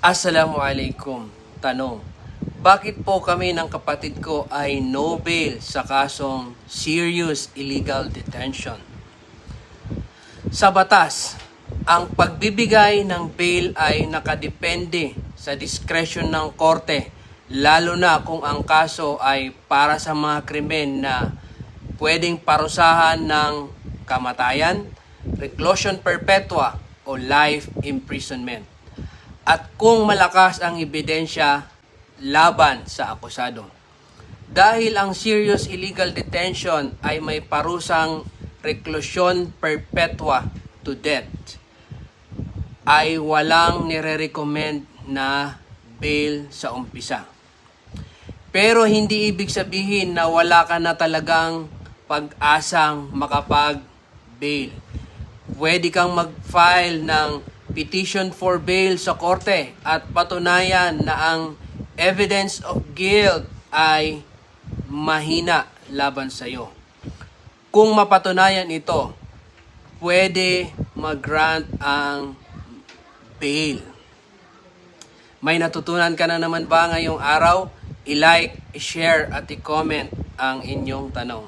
Assalamualaikum. Tanong, bakit po kami ng kapatid ko ay no bail sa kasong serious illegal detention? Sa batas, ang pagbibigay ng bail ay nakadepende sa diskresyon ng korte, lalo na kung ang kaso ay para sa mga krimen na pwedeng parusahan ng kamatayan, reclusion perpetua o life imprisonment. At kung malakas ang ebidensya laban sa akusado. Dahil ang serious illegal detention ay may parusang reclusion perpetua to death, ay walang nire-recommend na bail sa umpisa. Pero hindi ibig sabihin na wala ka na talagang pag-asang makapag-bail. Pwede kang mag-file ng petition for bail sa korte at patunayan na ang evidence of guilt ay mahina laban sa iyo. Kung mapatunayan ito, pwede mag-grant ang bail. May natutunan ka na naman ba ngayong araw? I-like, i-share at i-comment ang inyong tanong.